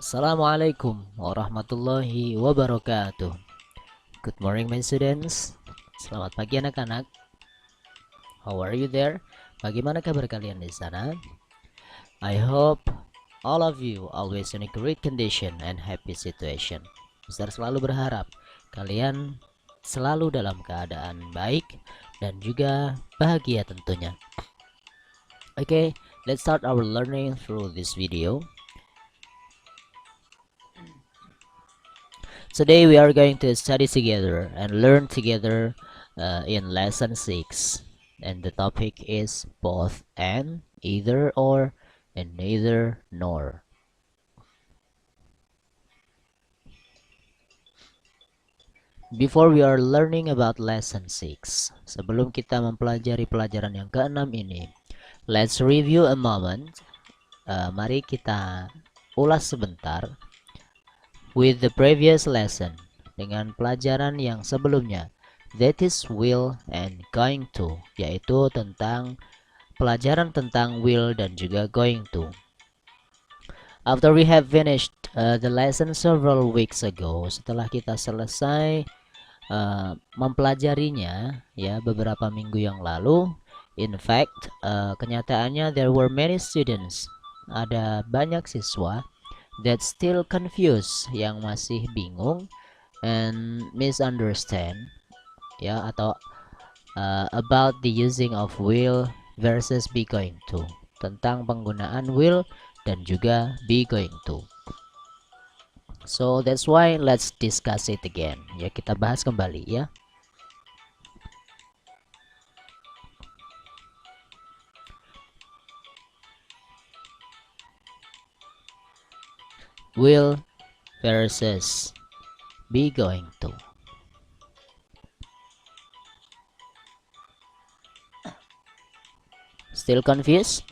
Assalamualaikum warahmatullahi wabarakatuh. Good morning my students. Selamat pagi anak-anak. How are you there? Bagaimana kabar kalian di sana? I hope all of you always in a great condition and happy situation. Mister selalu berharap kalian selalu dalam keadaan baik dan juga bahagia tentunya. Okay, let's start our learning through this video. Today we are going to study together and learn together in lesson 6, and the topic is both and, either or, and neither nor. Before we are learning about lesson 6, sebelum kita mempelajari pelajaran yang ke-6 ini, let's review a moment. Mari kita ulas sebentar with the previous lesson, dengan pelajaran yang sebelumnya, that is will and going to, yaitu tentang pelajaran tentang will dan juga going to. After we have finished the lesson several weeks ago, setelah kita selesai mempelajarinya ya beberapa minggu yang lalu, in fact kenyataannya there were many students, ada banyak siswa that still confused, yang masih bingung and misunderstand ya, atau about the using of will versus be going to, tentang penggunaan will dan juga be going to. So that's why let's discuss it again. Ya, kita bahas kembali ya. Will versus be going to. Still confused?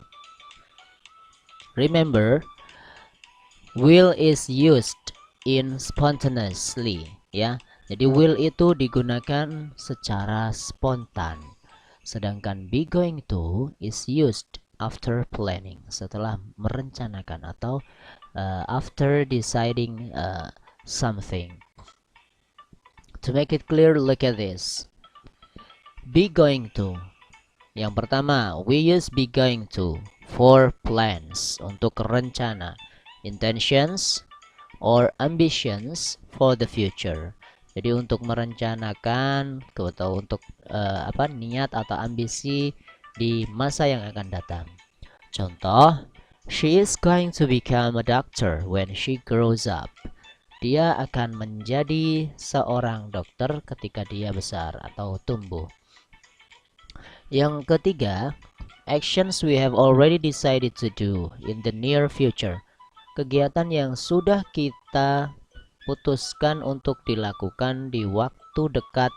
Remember, will is used in spontaneously ya. Jadi will itu digunakan secara spontan. Sedangkan be going to is used after planning, setelah merencanakan atau after deciding something. To make it clear, look at this. Be going to. Yang pertama, we use be going to for plans, untuk rencana, intentions or ambitions for the future. Jadi untuk merencanakan atau untuk niat atau ambisi di masa yang akan datang. Contoh, she is going to become a doctor when she grows up. Dia akan menjadi seorang dokter ketika dia besar atau tumbuh. Yang ketiga, actions we have already decided to do in the near future. Kegiatan yang sudah kita putuskan untuk dilakukan di waktu dekat,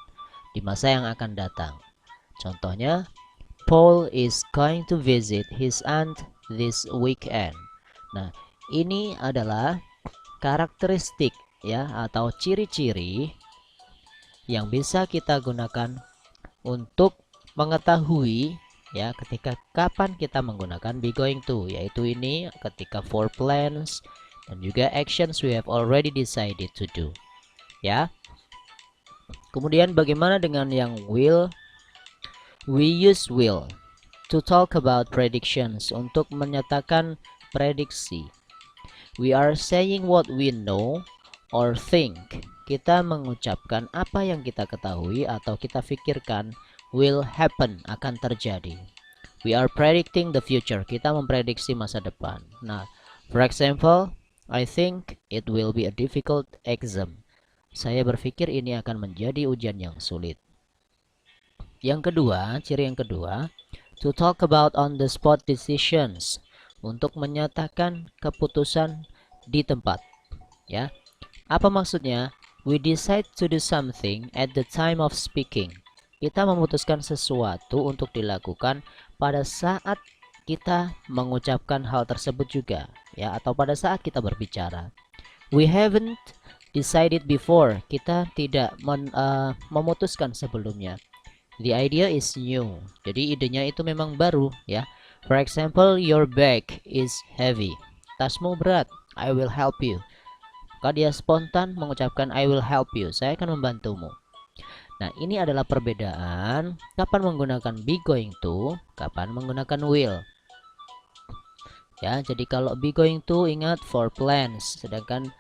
di masa yang akan datang. Contohnya, Paul is going to visit his aunt this weekend. Nah, ini adalah karakteristik ya atau ciri-ciri yang bisa kita gunakan untuk mengetahui ya ketika kapan kita menggunakan be going to, yaitu ini ketika for plans dan juga actions we have already decided to do ya. Kemudian bagaimana dengan yang will? We use will to talk about predictions, untuk menyatakan prediksi. We are saying what we know or think. Kita mengucapkan apa yang kita ketahui atau kita pikirkan will happen, akan terjadi. We are predicting the future. Kita memprediksi masa depan. Nah, for example, I think it will be a difficult exam. Saya berpikir ini akan menjadi ujian yang sulit. Yang kedua, ciri yang kedua, to talk about on the spot decisions, untuk menyatakan keputusan di tempat. Ya, apa maksudnya? We decide to do something at the time of speaking. Kita memutuskan sesuatu untuk dilakukan pada saat kita mengucapkan hal tersebut juga, ya, atau pada saat kita berbicara. We haven't decided before. Kita tidak memutuskan sebelumnya. The idea is new. Jadi idenya itu memang baru ya. For example, your bag is heavy. Tasmu berat. I will help you. Maka dia spontan mengucapkan I will help you, saya akan membantumu. Nah, ini adalah perbedaan kapan menggunakan be going to, kapan menggunakan will. Ya, jadi kalau be going to ingat for plans, sedangkan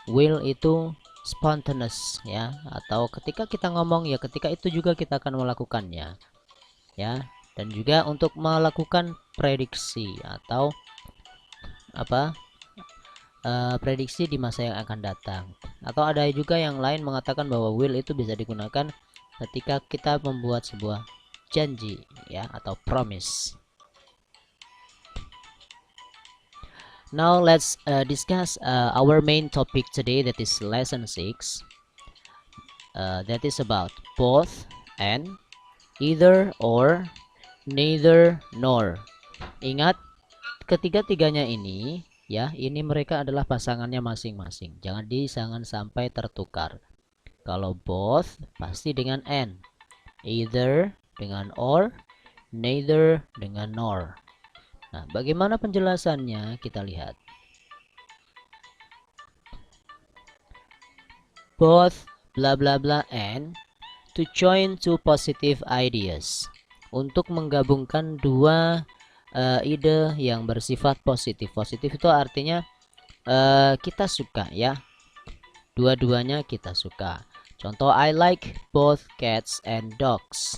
will itu spontaneous ya, atau ketika kita ngomong ya ketika itu juga kita akan melakukannya. Ya, dan juga untuk melakukan prediksi atau apa? Prediksi di masa yang akan datang. Atau ada juga yang lain mengatakan bahwa will itu bisa digunakan ketika kita membuat sebuah janji ya atau promise. Now let's discuss our main topic today, that is lesson 6. That is about both and, either or, neither nor. Ingat, ketiga-tiganya ini ya, ini mereka adalah pasangannya masing-masing. Jangan sampai tertukar. Kalau both pasti dengan and, either dengan or, neither dengan nor. Nah, bagaimana penjelasannya? Kita lihat. Both bla bla bla and to join two positive ideas. Untuk menggabungkan dua ide yang bersifat positif. Positif itu artinya kita suka ya. Dua-duanya kita suka. Contoh, I like both cats and dogs.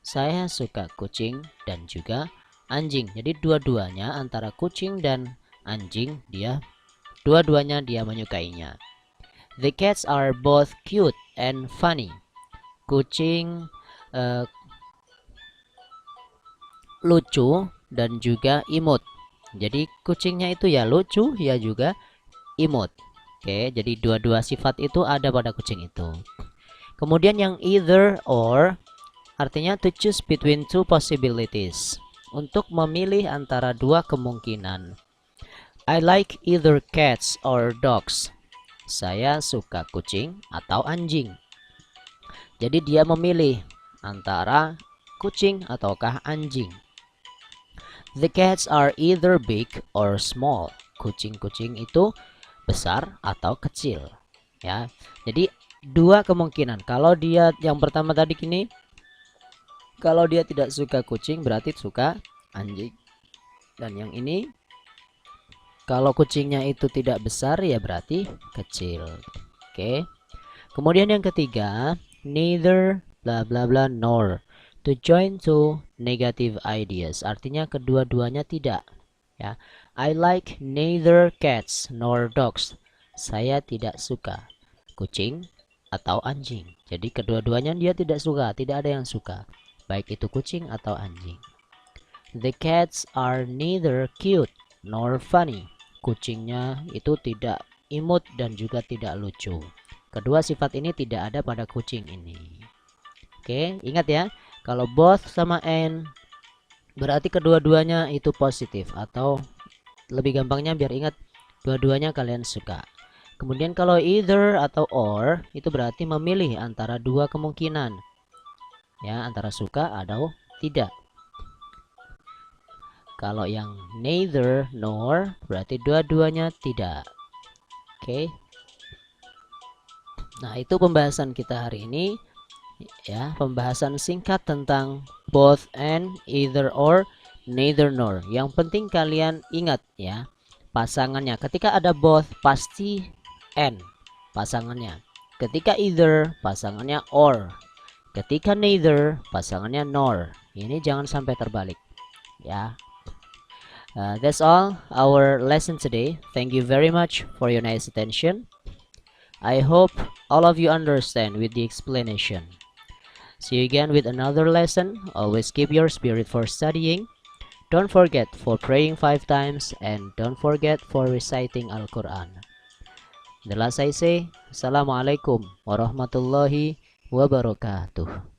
Saya suka kucing dan juga anjing. Jadi dua-duanya antara kucing dan anjing dua-duanya dia menyukainya. The cats are both cute and funny. Kucing lucu dan juga imut. Jadi kucingnya itu ya lucu ya juga imut. Oke, jadi dua-dua sifat itu ada pada kucing itu. Kemudian yang either or artinya to choose between two possibilities. Untuk memilih antara dua kemungkinan. I like either cats or dogs. Saya suka kucing atau anjing. Jadi dia memilih antara kucing ataukah anjing. The cats are either big or small. Kucing-kucing itu besar atau kecil. Ya. Jadi dua kemungkinan. Kalau dia yang pertama tadi gini, kalau dia tidak suka kucing berarti suka anjing. Dan yang ini kalau kucingnya itu tidak besar ya berarti kecil. Oke. Kemudian yang ketiga, neither bla bla bla nor. To join two negative ideas. Artinya kedua-duanya tidak. Ya. I like neither cats nor dogs. Saya tidak suka kucing atau anjing. Jadi kedua-duanya dia tidak suka, tidak ada yang suka. Baik itu kucing atau anjing. The cats are neither cute nor funny. Kucingnya itu tidak imut dan juga tidak lucu. Kedua sifat ini tidak ada pada kucing ini. Oke, ingat ya. Kalau both sama and berarti kedua-duanya itu positif, atau lebih gampangnya biar ingat dua-duanya kalian suka. Kemudian kalau either atau or itu berarti memilih antara dua kemungkinan. Ya, antara suka atau tidak. Kalau yang neither nor berarti dua-duanya tidak. Oke. Nah, itu pembahasan kita hari ini. Ya, pembahasan singkat tentang both and, either or, neither nor. Yang penting kalian ingat ya, pasangannya. Ketika ada both pasti and pasangannya. Ketika either pasangannya or. Ketika neither pasangannya nor. Ini jangan sampai terbalik ya. That's all our lesson today. Thank you very much for your nice attention. I hope all of you understand with the explanation. See you again with another lesson. Always keep your spirit for studying. Don't forget for praying 5 times, and don't forget for reciting Al-Quran. The last I say, Assalamualaikum warahmatullahi wabarakatuh.